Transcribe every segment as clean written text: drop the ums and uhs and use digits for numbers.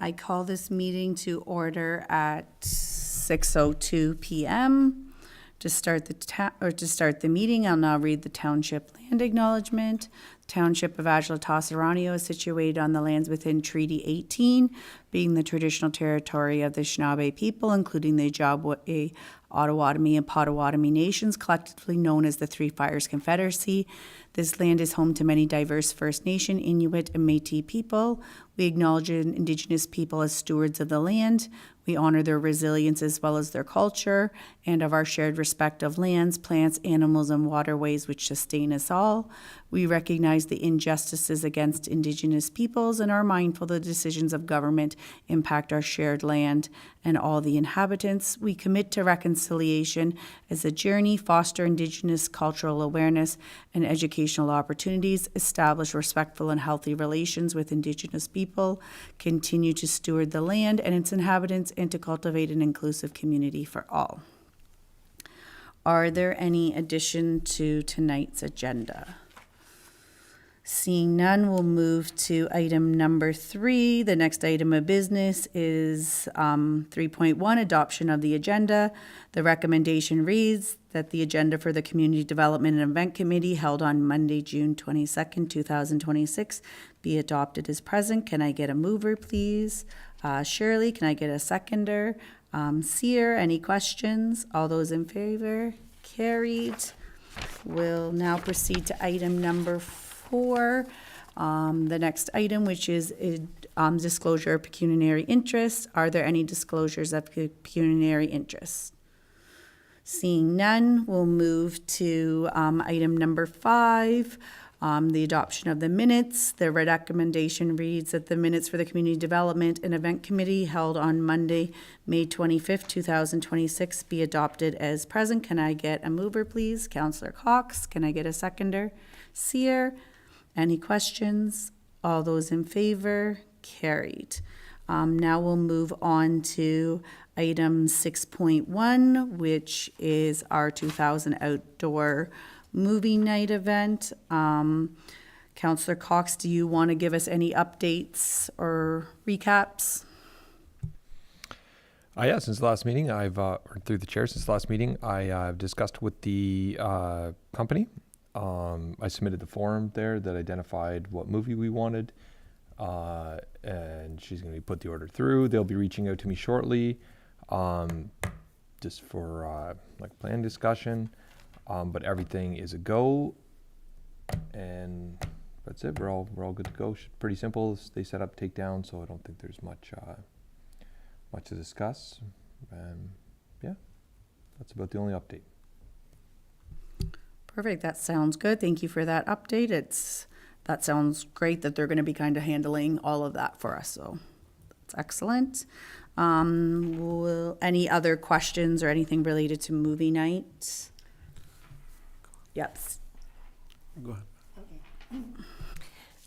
I call this meeting to order at 6:02 p.m. To start the meeting, I'll now read the township land acknowledgement. The Township of Adjala-Tosorontio is situated on the lands within Treaty 18, being the traditional territory of the Anishinaabe people, including the Ojibwe, Ottawatomie, and Potawatomi nations, collectively known as the Three Fires Confederacy. This land is home to many diverse First Nation, Inuit, and Métis people. We acknowledge Indigenous people as stewards of the land. We honor their resilience as well as their culture and of our shared respect of lands, plants, animals, and waterways which sustain us all. We recognize the injustices against Indigenous peoples and are mindful the decisions of government impact our shared land and all the inhabitants. We commit to reconciliation as a journey, foster Indigenous cultural awareness and educational opportunities, establish respectful and healthy relations with Indigenous people, continue to steward the land and its inhabitants, and to cultivate an inclusive community for all. Are there any addition to tonight's agenda? Seeing none, we'll move to item number 3. The next item of business is 3.1, adoption of the agenda. The recommendation reads that the agenda for the Community Development and Event Committee held on Monday, June 22nd, 2026 be adopted as present. Can I get a mover, please? Shirley, can I get a seconder? Seer, any questions? All those in favor? Carried. We'll now proceed to item number 4. The next item, which is disclosure of pecuniary interest. Are there any disclosures of pecuniary interest? Seeing none, we'll move to item number 5. The adoption of the minutes. The recommendation reads that the minutes for the Community Development and Event Committee held on Monday, May 25th, 2026 be adopted as present. Can I get a mover, please? Councillor Cox. Can I get a seconder? Seer. Any questions? All those in favor? Carried. Now we'll move on to item 6.1, which is our 2000 outdoor movie night event. Councillor Cox, do you want to give us any updates or recaps? Yeah, since the last meeting, or through the chair, since the last meeting, I've discussed with the company. I submitted the form there that identified what movie we wanted, and she's going to put the order through. They'll be reaching out to me shortly, just for like plan discussion. But everything is a go, and that's it. We're all good to go. Pretty simple. They set up takedown, so I don't think there's much to discuss. Yeah, that's about the only update. Perfect. That sounds good. Thank you for that update. That sounds great that they're going to be kind of handling all of that for us. So that's excellent. Any other questions or anything related to movie night? Yes. Go ahead. Okay.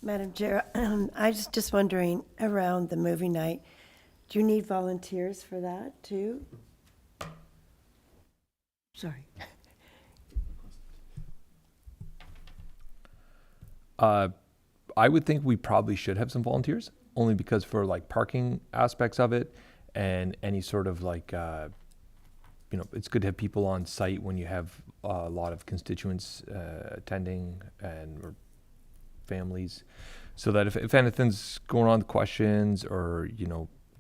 Madam Chair, I was just wondering, around the movie night, do you need volunteers for that too? Sorry. I would think we probably should have some volunteers, only because for like parking aspects of it and any sort of like, it's good to have people on site when you have a lot of constituents attending or families, so that if anything's going on, questions or,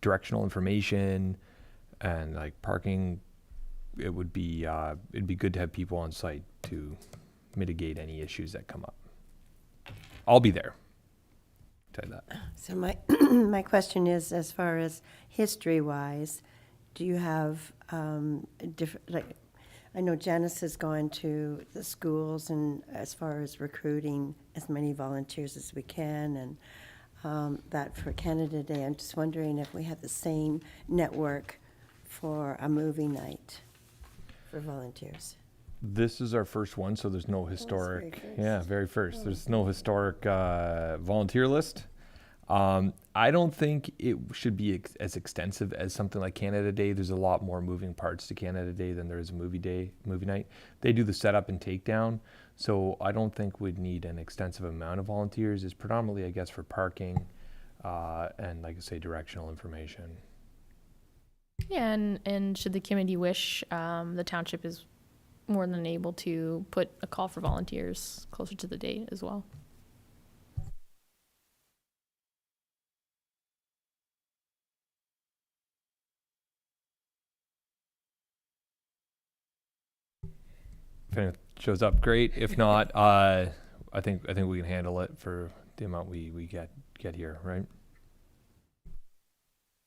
directional information and like parking, it'd be good to have people on site to mitigate any issues that come up. I'll be there. Tell you that. So my question is, as far as history-wise, do you have different, like, I know Janice has gone to the schools and as far as recruiting as many volunteers as we can, and that for Canada Day. I'm just wondering if we have the same network for a movie night for volunteers. This is our first one, so there's no historic. Very first. Oh. There's no historic volunteer list. I don't think it should be as extensive as something like Canada Day. There's a lot more moving parts to Canada Day than there is a movie night. They do the setup and takedown, so I don't think we'd need an extensive amount of volunteers. It's predominantly, I guess, for parking, and like I say, directional information. Yeah, and should the committee wish, the township is more than able to put a call for volunteers closer to the date as well. If anyone shows up, great. If not, I think we can handle it for the amount we get here, right?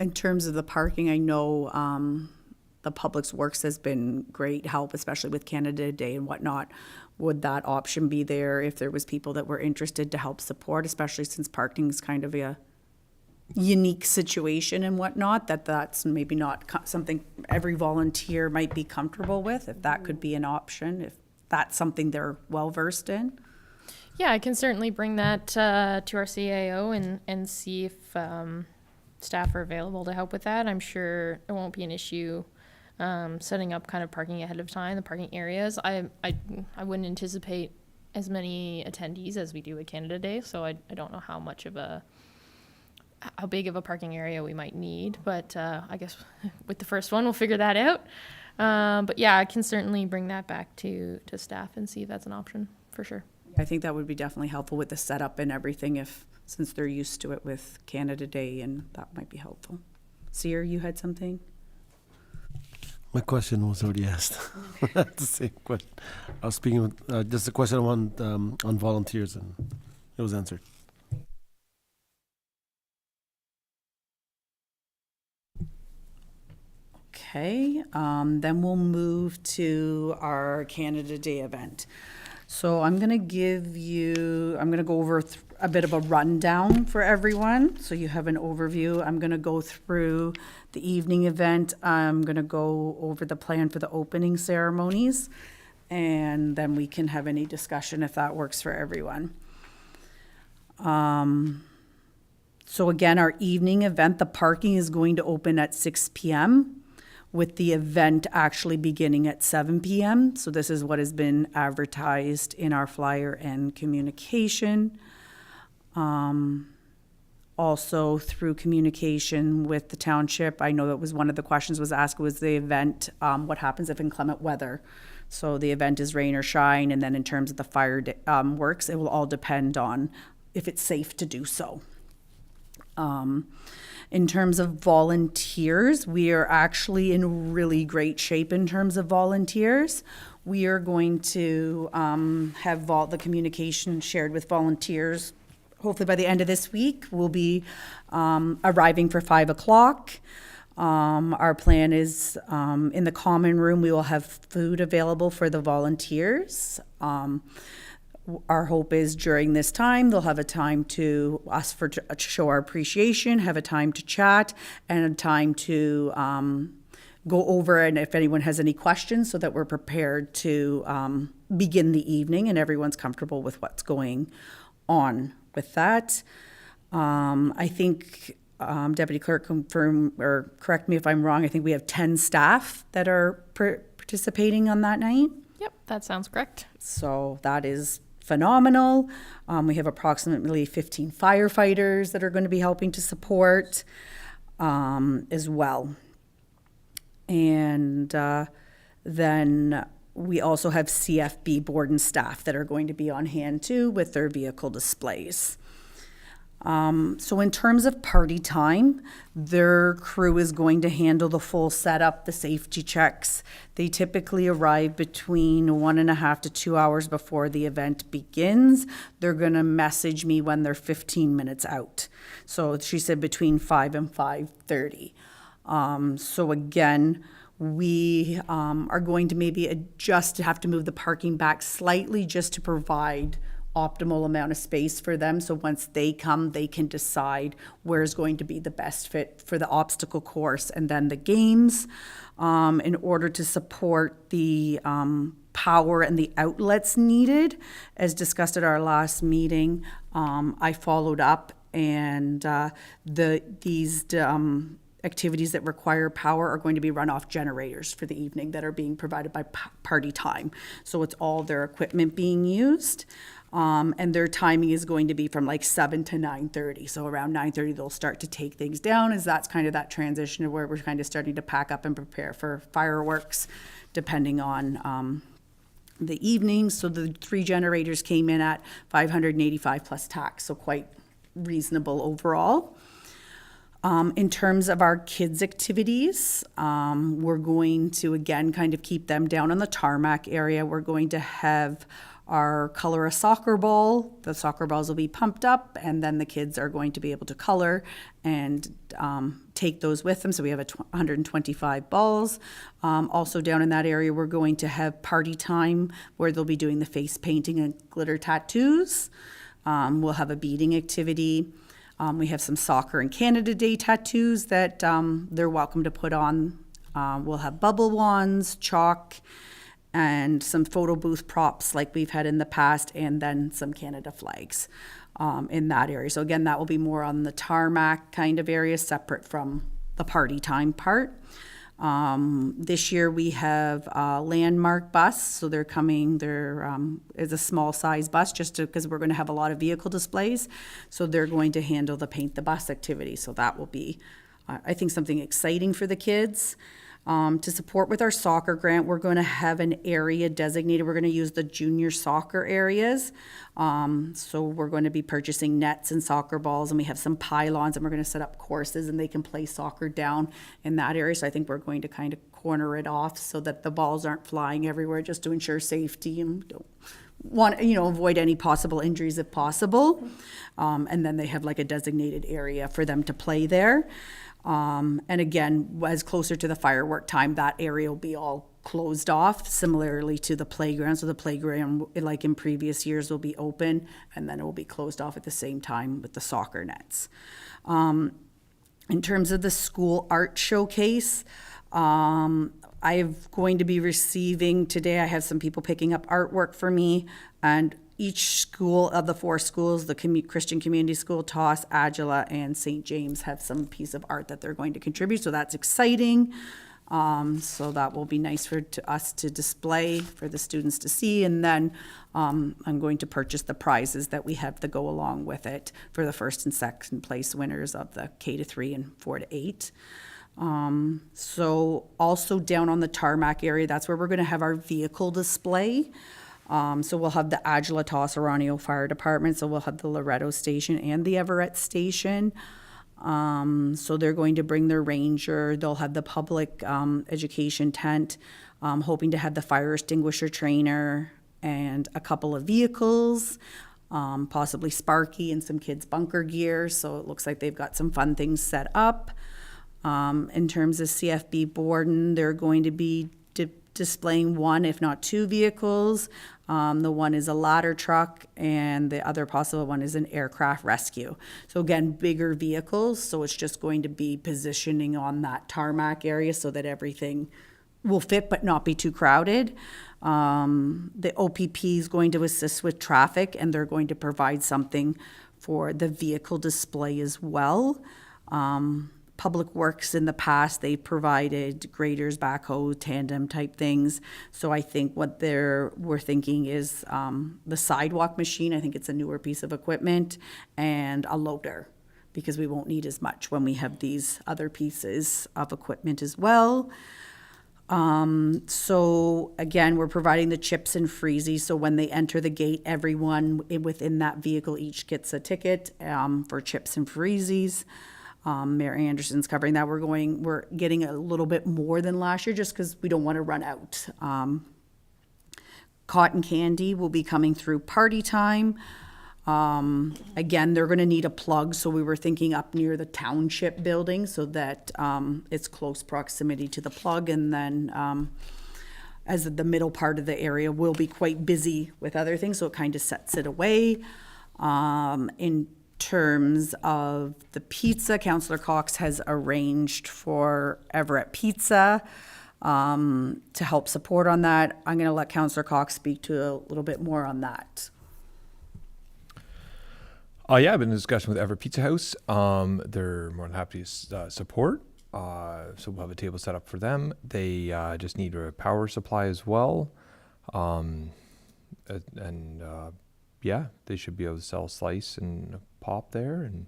In terms of the parking, I know the Public Works has been great help, especially with Canada Day and whatnot. Would that option be there if there was people that were interested to help support, especially since parking is kind of a unique situation and whatnot, that's maybe not something every volunteer might be comfortable with, if that could be an option, if that's something they're well-versed in? Yeah, I can certainly bring that to our CAO and see if staff are available to help with that. I'm sure it won't be an issue setting up kind of parking ahead of time, the parking areas. I wouldn't anticipate as many attendees as we do at Canada Day, so I don't know how big of a parking area we might need, but I guess with the first one we'll figure that out. But yeah, I can certainly bring that back to staff and see if that's an option for sure. I think that would be definitely helpful with the setup and everything, since they're used to it with Canada Day, and that might be helpful. Seer, you had something? My question was already asked. That's the same question. I was speaking with just a question on volunteers, and it was answered. Okay, then we'll move to our Canada Day event. So I'm gonna go over a bit of a rundown for everyone, so you have an overview. I'm gonna go through the evening event. I'm gonna go over the plan for the opening ceremonies, and then we can have any discussion if that works for everyone. So again, our evening event, the parking is going to open at 6 p.m. with the event actually beginning at 7 p.m. So this is what has been advertised in our flyer and communication. Also through communication with the township, I know that was one of the questions was asked, was the event, what happens if inclement weather? So the event is rain or shine, and then in terms of the fireworks, it will all depend on if it's safe to do so. In terms of volunteers, we are actually in really great shape in terms of volunteers. We are going to have the communication shared with volunteers. Hopefully by the end of this week, we'll be arriving for 5 o'clock. Our plan is in the common room, we will have food available for the volunteers. Our hope is during this time, they'll have a time to show our appreciation, have a time to chat, and a time to go over, and if anyone has any questions, so that we're prepared to begin the evening and everyone's comfortable with what's going on with that. I think Deputy Clerk confirm or correct me if I'm wrong. I think we have 10 staff that are participating on that night. Yep, that sounds correct. So that is phenomenal. We have approximately 15 firefighters that are going to be helping to support as well. And then we also have CFB board and staff that are going to be on hand too with their vehicle displays. So in terms of party time, their crew is going to handle the full setup, the safety checks. They typically arrive between 1.5 to 2 hours before the event begins. They're going to message me when they're 15 minutes out. So she said between 5 and 5:30. So again, we are going to maybe have to move the parking back slightly just to provide optimal amount of space for them. So once they come, they can decide where's going to be the best fit for the obstacle course and then the games. In order to support the power and the outlets needed, as discussed at our last meeting, I followed up, and these activities that require power are going to be runoff generators for the evening that are being provided by Party Time. So it's all their equipment being used. And their timing is going to be from like 7 to 9:30. So around 9:30, they'll start to take things down, as that's kind of that transition of where we're kind of starting to pack up and prepare for fireworks, depending on the evening. So the 3 generators came in at 585 plus tax, so quite reasonable overall. In terms of our kids' activities, we're going to, again, kind of keep them down on the tarmac area. We're going to have our color a soccer ball. The soccer balls will be pumped up, and then the kids are going to be able to color and take those with them. So we have 125 balls. Also down in that area, we're going to have party time where they'll be doing the face painting and glitter tattoos. We'll have a beading activity. We have some soccer and Canada Day tattoos that they're welcome to put on. We'll have bubble wands, chalk, and some photo booth props like we've had in the past, and then some Canada flags in that area. So again, that will be more on the tarmac kind of area, separate from the party time part. This year we have a landmark bus, so they're coming. Is a small size bus just because we're going to have a lot of vehicle displays. So they're going to handle the paint the bus activity. So that will be, I think, something exciting for the kids. To support with our soccer grant, we're going to have an area designated. We're going to use the junior soccer areas. So we're going to be purchasing nets and soccer balls, and we have some pylons, and we're going to set up courses, and they can play soccer down in that area. So I think we're going to kind of corner it off so that the balls aren't flying everywhere, just to ensure safety and don't want, avoid any possible injuries if possible. And then they have like a designated area for them to play there. And again, as closer to the firework time, that area will be all closed off, similarly to the playground. So the playground, like in previous years, will be open, and then it will be closed off at the same time with the soccer nets. In terms of the school art showcase, I'm going to be receiving today, I have some people picking up artwork for me, and each school of the 4 schools, the Christian Community School, Toss, Adjala, and St. James, have some piece of art that they're going to contribute. So that's exciting. So that will be nice for us to display for the students to see. And then I'm going to purchase the prizes that we have to go along with it for the first and second place winners of the K-3 and 4-8. So also down on the tarmac area, that's where we're going to have our vehicle display. So we'll have the Adjala-Tosorontio Fire Department, so we'll have the Loretto Station and the Everett Station. So they're going to bring their ranger, they'll have the public education tent, hoping to have the fire extinguisher trainer and a couple of vehicles, possibly Sparky and some kids' bunker gear, so it looks like they've got some fun things set up. In terms of CFB Borden, they're going to be displaying 1, if not 2 vehicles. The one is a ladder truck, and the other possible one is an aircraft rescue. So again, bigger vehicles, so it's just going to be positioning on that tarmac area so that everything will fit but not be too crowded. The OPP is going to assist with traffic, and they're going to provide something for the vehicle display as well. Public Works in the past, they provided graders, backhoe, tandem type things. So I think what we're thinking is the sidewalk machine. I think it's a newer piece of equipment, and a loader, because we won't need as much when we have these other pieces of equipment as well. So again, we're providing the chips and freezies. So when they enter the gate, everyone within that vehicle each gets a ticket for chips and freezies. Mayor Anderson's covering that. We're getting a little bit more than last year just because we don't want to run out. Cotton candy will be coming through party time. Again, they're going to need a plug, so we were thinking up near the township building so that it's close proximity to the plug, and then as the middle part of the area will be quite busy with other things, so it kind of sets it away. In terms of the pizza, Councillor Cox has arranged for Everett Pizza to help support on that. I'm going to let Councillor Cox speak to a little bit more on that. Yeah, I've been in discussion with Everett Pizza House. They're more than happy to support. So we'll have a table set up for them. They just need a power supply as well. yeah, they should be able to sell a slice and a pop there, and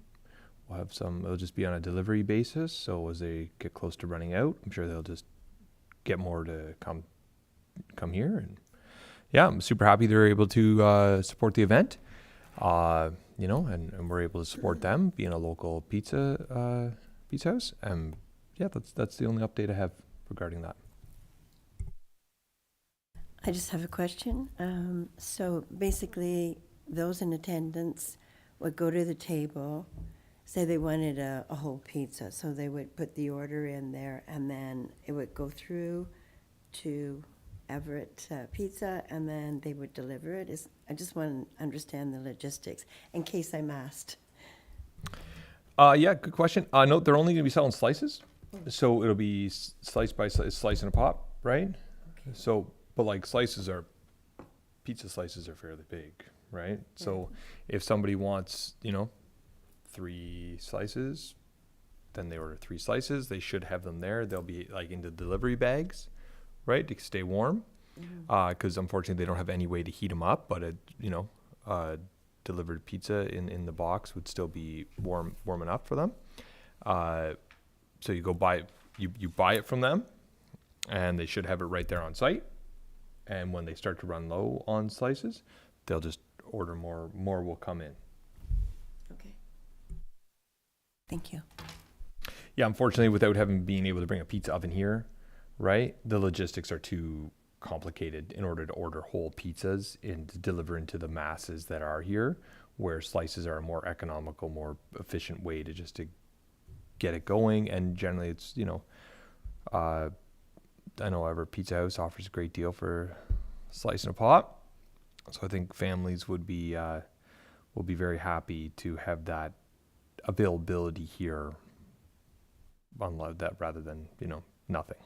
we'll have some. It'll just be on a delivery basis. So as they get close to running out, I'm sure they'll just get more to come here. And yeah, I'm super happy they're able to support the event. You know, and we're able to support them being a local pizza house. And yeah, that's the only update I have regarding that. I just have a question. So basically, those in attendance would go to the table, say they wanted a whole pizza, so they would put the order in there, and then it would go through to Everett Pizza, and then they would deliver it. I just want to understand the logistics, in case I'm asked. Yeah, good question. No, they're only going to be selling slices, so it'll be slice by slice in a pop, right? Okay. So, but like pizza slices are fairly big, right? So if somebody wants, 3 slices, then they order 3 slices. They should have them there. They'll be like into delivery bags, right, to stay warm. Because unfortunately they don't have any way to heat them up, but delivered pizza in the box would still be warm enough for them. So you go buy you buy it from them, and they should have it right there on site. And when they start to run low on slices, they'll just order more. More will come in. Okay. Thank you. Yeah, unfortunately, without being able to bring a pizza oven here, right, the logistics are too complicated in order to order whole pizzas and to deliver into the masses that are here, where slices are a more economical, more efficient way to get it going. And generally it's, I know Everett Pizza House offers a great deal for slice and a pop. So I think families will be very happy to have that availability here on that rather than, nothing.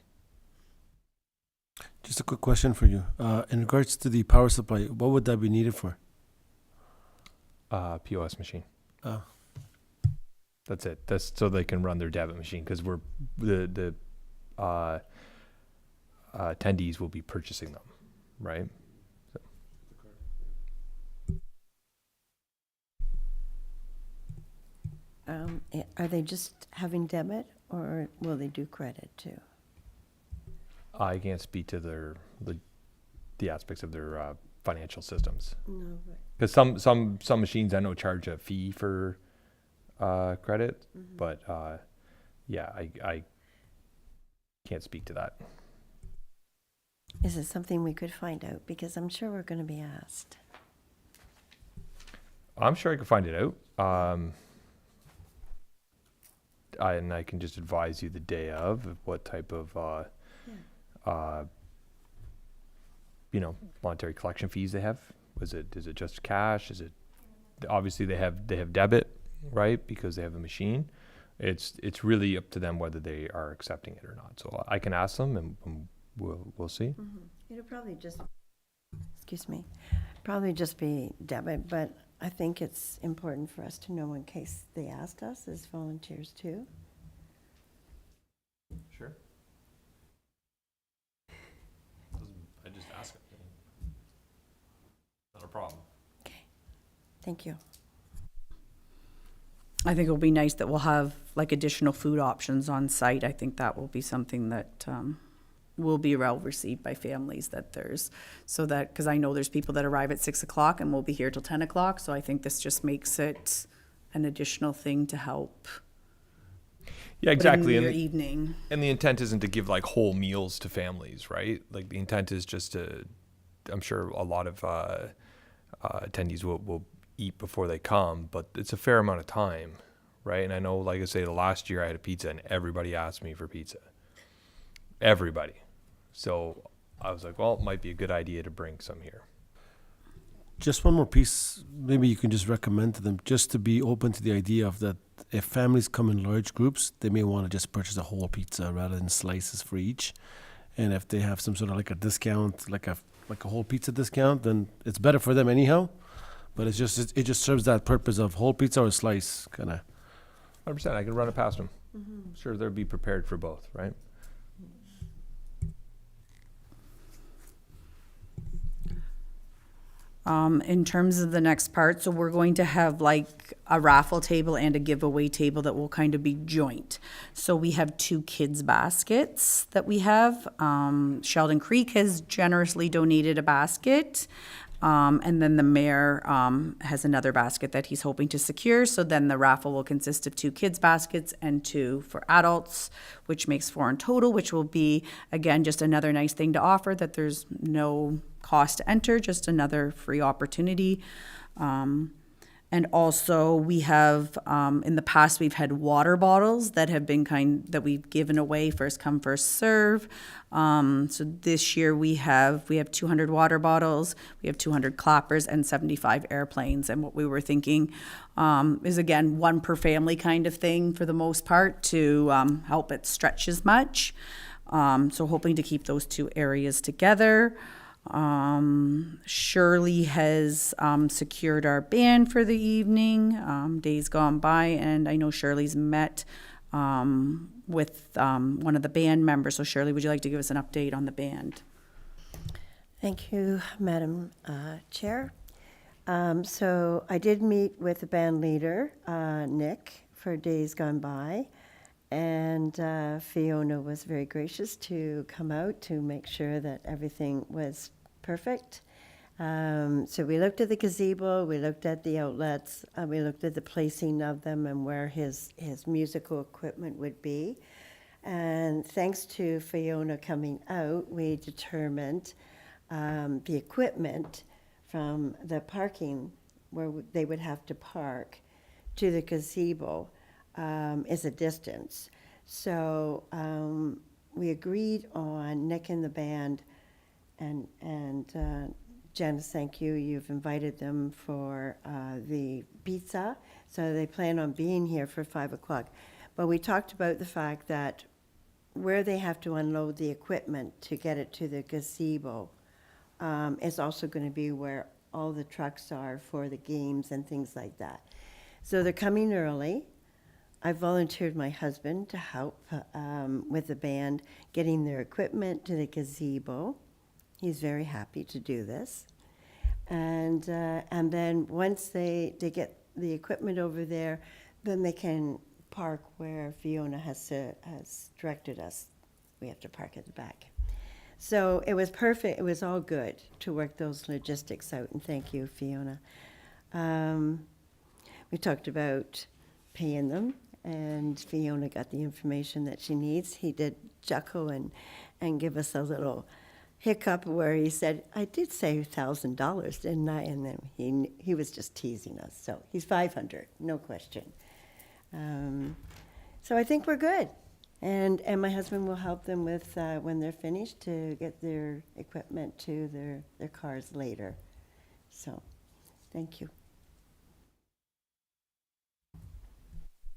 Just a quick question for you. In regards to the power supply, what would that be needed for? POS machine. Oh. That's it. That's so they can run their debit machine, because the attendees will be purchasing them, right? Are they just having debit, or will they do credit too? I can't speak to the aspects of their financial systems, No. because some machines I know charge a fee for credit, but yeah, I can't speak to that. Is it something we could find out? Because I'm sure we're going to be asked. I'm sure I could find it out. And I can just advise you the day of what type of monetary collection fees they have. Is it just cash? Is it obviously they have debit, right? Because they have a machine. It's really up to them whether they are accepting it or not. So I can ask them, and we'll see. It'll probably probably just be debit, but I think it's important for us to know in case they asked us as volunteers too. Sure. I just ask them. Not a problem. Okay, thank you. I think it'll be nice that we'll have like additional food options on site. I think that will be something that will be well received by families, because I know there's people that arrive at 6:00 and we'll be here till 10:00. So I think this just makes it an additional thing to help. Yeah, exactly. Your evening. And the intent isn't to give like whole meals to families, right? Like the intent is just I'm sure a lot of attendees will eat before they come, but it's a fair amount of time, right? And I know, like I say, the last year I had a pizza and everybody asked me for pizza. Everybody. So I was like, well, it might be a good idea to bring some here. Just one more piece, maybe you can just recommend to them, just to be open to the idea of that if families come in large groups, they may want to just purchase a whole pizza rather than slices for each. And if they have some sort of like a discount, like a whole pizza discount, then it's better for them anyhow. But it just serves that purpose of whole pizza or a slice, kind of. 100%. I can run it past them. I'm sure they'll be prepared for both, right? In terms of the next part, so we're going to have like a raffle table and a giveaway table that will kind of be joint. So we have 2 kids baskets that we have. Sheldon Creek has generously donated a basket. And then the mayor has another basket that he's hoping to secure. So then the raffle will consist of 2 kids baskets and 2 for adults, which makes 4 in total, which will be, again, just another nice thing to offer, that there's no cost to enter, just another free opportunity. And also we have, in the past, we've had water bottles that have been that we've given away, first come, first serve. So this year we have 200 water bottles, we have 200 clappers and 75 airplanes. And what we were thinking is, again, 1 per family kind of thing for the most part, to help it stretch as much. So hoping to keep those 2 areas together. Shirley has secured our band for the evening, days gone by, and I know Shirley's met with one of the band members. So Shirley, would you like to give us an update on the band? Thank you, Madam Chair. So I did meet with the band leader, Nick, for days gone by, and Fiona was very gracious to come out to make sure that everything was perfect. So we looked at the gazebo, we looked at the outlets, we looked at the placing of them and where his musical equipment would be. And thanks to Fiona coming out, we determined the equipment from the parking where they would have to park to the gazebo is a distance. So we agreed on Nick and the band, and Janice, thank you. You've invited them for the pizza, so they plan on being here for 5 o'clock. But we talked about the fact that where they have to unload the equipment to get it to the gazebo is also going to be where all the trucks are for the games and things like that. So they're coming early. I volunteered my husband to help with the band getting their equipment to the gazebo. He's very happy to do this. And then once they get the equipment over there, then they can park where Fiona has directed us. We have to park at the back. So it was perfect. It was all good to work those logistics out, and thank you, Fiona. We talked about paying them, and Fiona got the information that she needs. He did chuckle and give us a little hiccup where he said, I did say $1,000, didn't I? And then he was just teasing us. So he's 500, no question. So I think we're good. And my husband will help them with, when they're finished, to get their equipment to their cars later. So, thank you.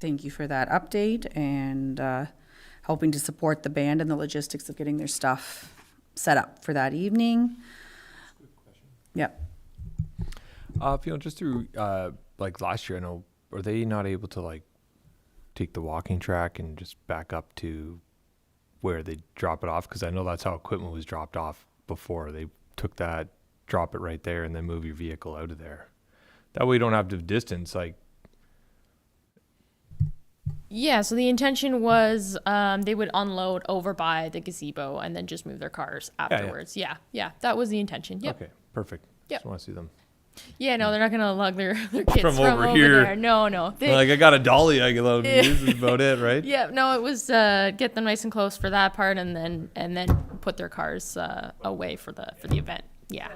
Thank you for that update, and helping to support the band and the logistics of getting their stuff set up for that evening. Good question. Yep. Fiona, just through like last year, I know, are they not able to like take the walking track and just back up to where they drop it off? Because I know that's how equipment was dropped off before. They took that, drop it right there, and then move your vehicle out of there. That way you don't have to distance, like. Yeah, so the intention was they would unload over by the gazebo and then just move their cars afterwards. Yeah, that was the intention. Yep. Okay, perfect. Yep. Just want to see them. Yeah, no, they're not gonna lug their kids From from over over here. there. No. Like, I got a dolly I can let them use, is about it, right? Yeah, no, it was get them nice and close for that part, and then put their cars away for the event. Yeah.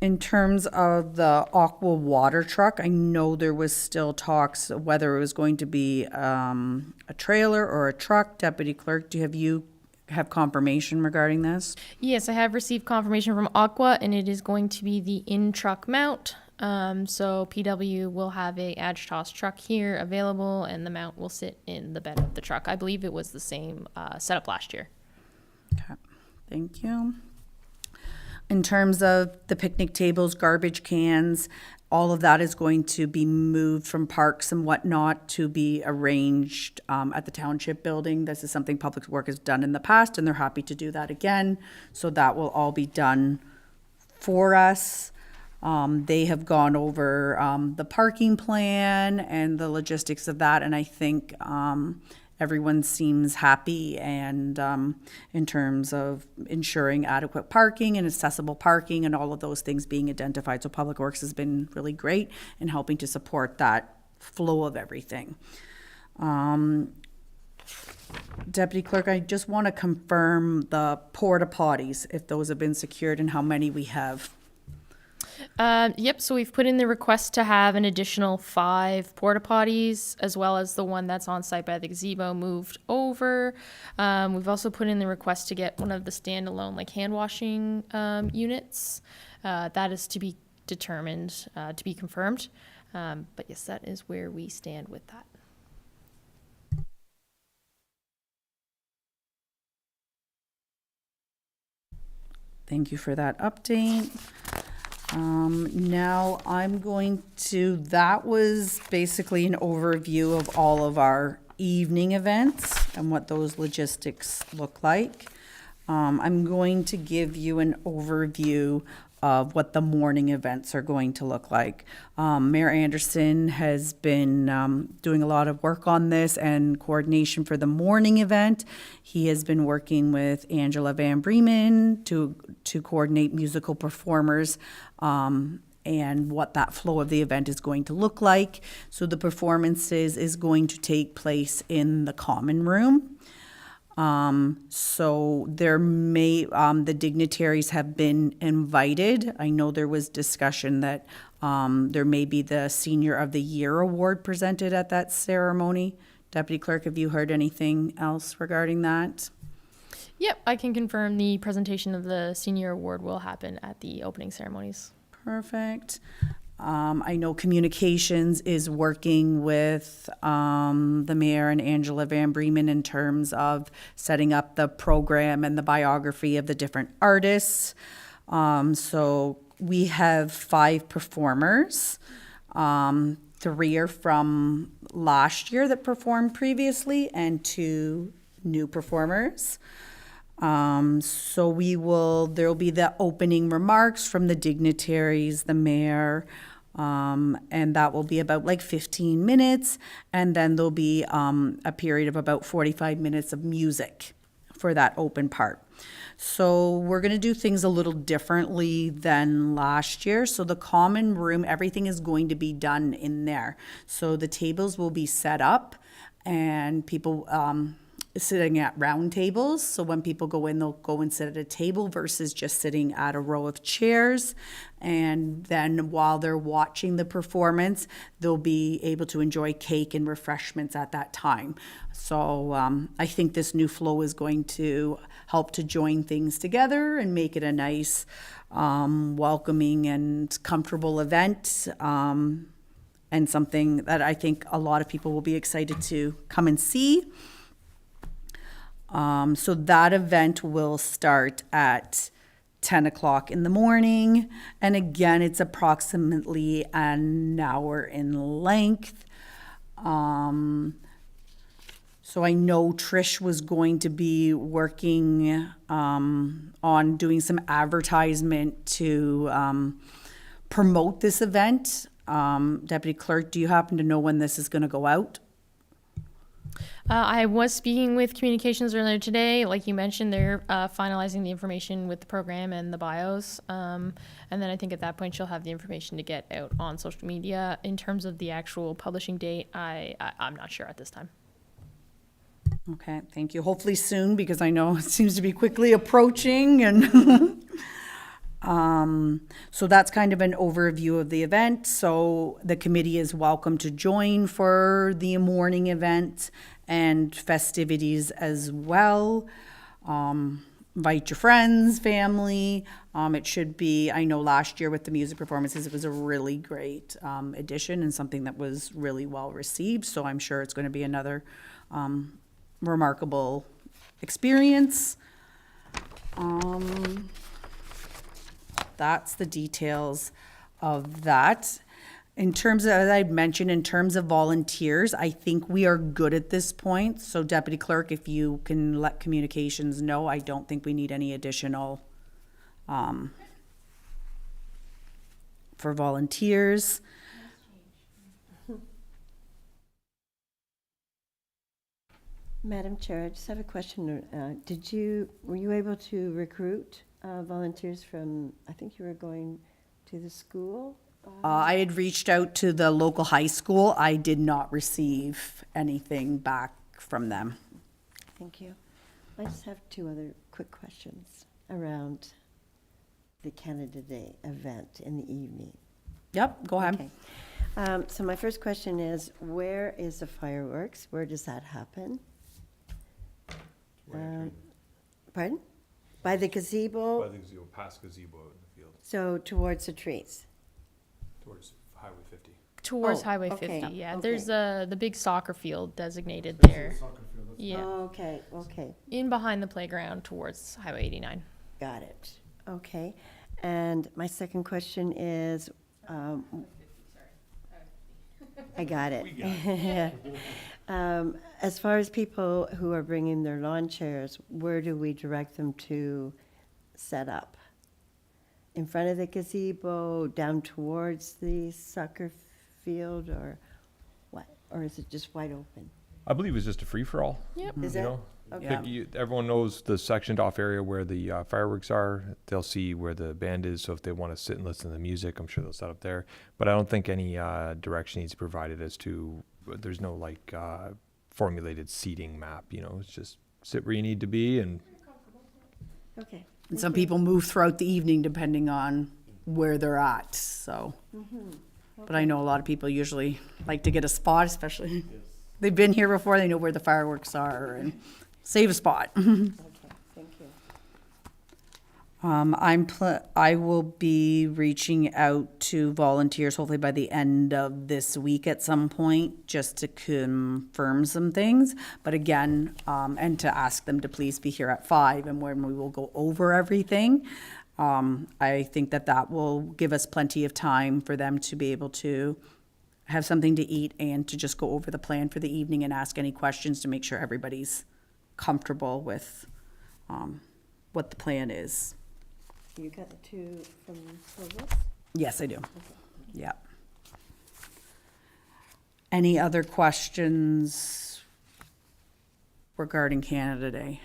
In terms of the Aqua water truck, I know there was still talks of whether it was going to be a trailer or a truck. Deputy Clerk, you have confirmation regarding this? Yes, I have received confirmation from Aqua, and it is going to be the in-truck mount. So PW will have a Adjala-Tos truck here available, and the mount will sit in the bed of the truck. I believe it was the same setup last year. Okay, thank you. In terms of the picnic tables, garbage cans, all of that is going to be moved from parks and whatnot to be arranged at the township building. This is something Public Works has done in the past, and they're happy to do that again. So that will all be done for us. They have gone over the parking plan and the logistics of that, and I think everyone seems happy and in terms of ensuring adequate parking and accessible parking and all of those things being identified. So Public Works has been really great in helping to support that flow of everything. Deputy Clerk, I just want to confirm the porta potties, if those have been secured and how many we have. Yep, so we've put in the request to have an additional 5 porta potties, as well as the one that's on site by the gazebo moved over. We've also put in the request to get one of the standalone like hand washing units. That is to be determined, to be confirmed. But yes, that is where we stand with that. Thank you for that update. Now I'm going to, that was basically an overview of all of our evening events and what those logistics look like. I'm going to give you an overview of what the morning events are going to look like. Mayor Anderson has been doing a lot of work on this and coordination for the morning event. He has been working with Angela Van Bremen to coordinate musical performers and what that flow of the event is going to look like. So the performances is going to take place in the common room. So there may, the dignitaries have been invited. I know there was discussion that there may be the Senior of the Year award presented at that ceremony. Deputy Clerk, have you heard anything else regarding that? Yep, I can confirm the presentation of the senior award will happen at the opening ceremonies. Perfect. I know communications is working with the mayor and Angela Van Bremen in terms of setting up the program and the biography of the different artists. So we have 5 performers. 3 are from last year that performed previously and 2 new performers. So there'll be the opening remarks from the dignitaries, the mayor, and that will be about like 15 minutes. And then there'll be a period of about 45 minutes of music for that open part. So we're going to do things a little differently than last year. So the common room, everything is going to be done in there. So the tables will be set up and people sitting at round tables. So when people go in, they'll go and sit at a table versus just sitting at a row of chairs. And then while they're watching the performance, they'll be able to enjoy cake and refreshments at that time. So I think this new flow is going to help to join things together and make it a nice, welcoming and comfortable event. And something that I think a lot of people will be excited to come and see. So that event will start at 10 o'clock in the morning. And again, it's approximately an hour in length. So I know Trish was going to be working on doing some advertisement to promote this event. Deputy Clerk, do you happen to know when this is going to go out? I was speaking with communications earlier today. Like you mentioned, they're finalizing the information with the program and the bios. And then I think at that point she'll have the information to get out on social media. In terms of the actual publishing date, I'm not sure at this time. Okay, thank you. Hopefully soon, because I know it seems to be quickly approaching. And so that's kind of an overview of the event. So the committee is welcome to join for the morning event and festivities as well. Invite your friends, family. It should be, I know last year with the music performances, it was a really great addition and something that was really well received. So I'm sure it's going to be another remarkable experience. That's the details of that. In terms of, as I mentioned, in terms of volunteers, I think we are good at this point. So Deputy Clerk, if you can let communications know, I don't think we need any additional for volunteers. Madam Chair, I just have a question. Were you able to recruit volunteers from, I think you were going to the school? I had reached out to the local high school. I did not receive anything back from them. Thank you. I just have two other quick questions around the Canada Day event in the evening. Yep, go ahead. Okay. So my first question is, where is the fireworks? Where does that happen? Pardon? By the gazebo? the gazebo, past gazebo in the field, So towards the trees? towards Highway 50. Towards Oh, Highway okay, 50, yeah. okay. There's the big soccer field designated there. Yeah, Oh, okay, okay. in behind the playground towards Highway 89. Got it. Okay. And my second question is, I got it. As far as people who are bringing their lawn chairs, where do we direct them to set up? In front of the gazebo, down towards the soccer field, or what? Or is it just wide open? I believe it's just a free-for-all. Yep. Is You it? know, Okay. everyone knows the sectioned off area where the fireworks are. They'll see where the band is. So if they want to sit and listen to the music, I'm sure they'll set up there. But I don't think any direction needs to be provided as to. There's no like formulated seating map. You know, it's just sit where you need to be. And Okay. And some people move throughout the evening depending on where they're at, so. But I know a lot of people usually like to get a spot, especially, they've been here before, they know where the fireworks are, and save a spot. Okay, thank you. I will be reaching out to volunteers hopefully by the end of this week at some point, just to confirm some things. But again, and to ask them to please be here at 5, and when we will go over everything. I think that will give us plenty of time for them to be able to have something to eat and to just go over the plan for the evening and ask any questions to make sure everybody's comfortable with what the plan is. You got the two from Provost? Yes, I do. Yeah. Any other questions regarding Canada Day?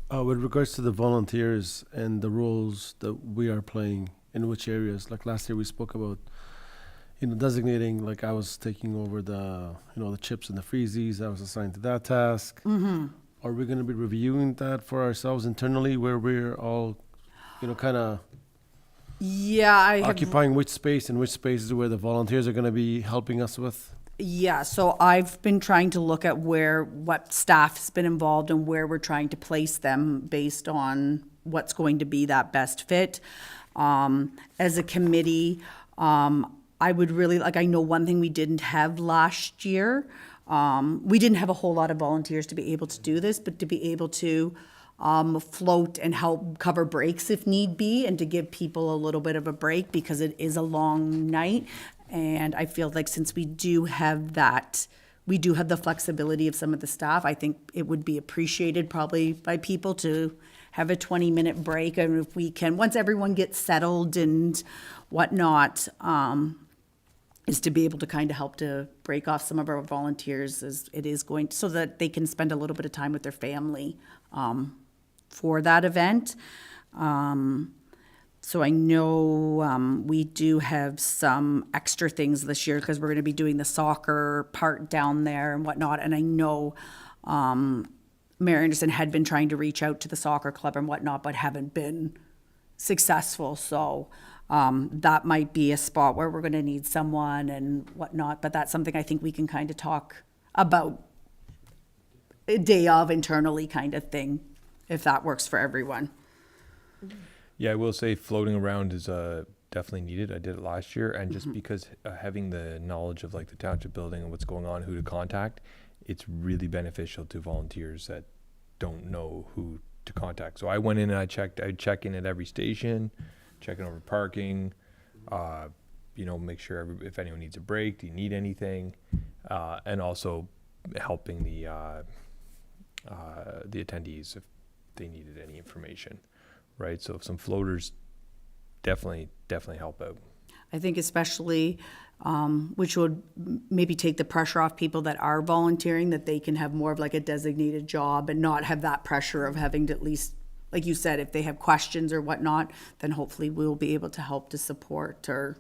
With regards to the volunteers and the roles that we are playing in which areas, like last year we spoke about, designating, like I was taking over the chips and the freezies. I was assigned to that task. Mm-hmm. Are we going to be reviewing that for ourselves internally, where we're all, kind of Yeah, I have. occupying which space and which spaces where the volunteers are going to be helping us with? Yeah, so I've been trying to look at what staff's been involved and where we're trying to place them based on what's going to be that best fit. As a committee, I would really, I know one thing we didn't have last year, we didn't have a whole lot of volunteers to be able to do this, but to be able to float and help cover breaks if need be, and to give people a little bit of a break because it is a long night. And I feel like since we do have the flexibility of some of the staff, I think it would be appreciated probably by people to have a 20-minute break. And if we can, once everyone gets settled and whatnot, is to be able to kind of help to break off some of our volunteers as it is going, so that they can spend a little bit of time with their family for that event. So I know we do have some extra things this year because we're going to be doing the soccer part down there and whatnot. And I know Mayor Anderson had been trying to reach out to the soccer club and whatnot, but haven't been successful. So that might be a spot where we're going to need someone and whatnot. But that's something I think we can kind of talk about a day of internally kind of thing, if that works for everyone. yeah, I will say floating around is definitely needed. I did it last year, and just because having the knowledge of like the township building and what's going on, who to contact, it's really beneficial to volunteers that don't know who to contact. So I went in and I'd check in at every station, checking over parking, You know, make sure if anyone needs a break, do you need anything, and also helping the attendees if they needed any information, right? So some floaters definitely help out. I think especially, which would maybe take the pressure off people that are volunteering, that they can have more of like a designated job and not have that pressure of having to at least, like you said, if they have questions or whatnot, then hopefully we'll be able to help to support, or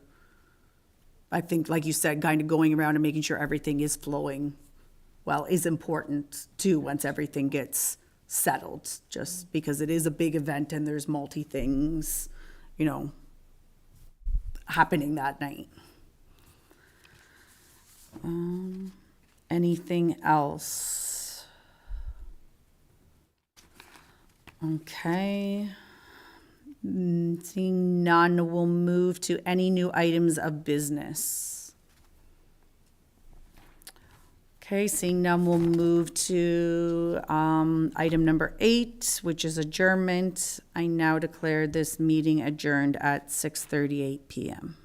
I think, like you said, kind of going around and making sure everything is flowing well is important too, once everything gets settled, just because it is a big event and there's multi things, you know, happening that night. Anything else? Okay. Seeing none, we'll move to any new items of business. Okay, seeing none, we'll move to item number 8, which is adjournment. I now declare this meeting adjourned at 6:38 p.m.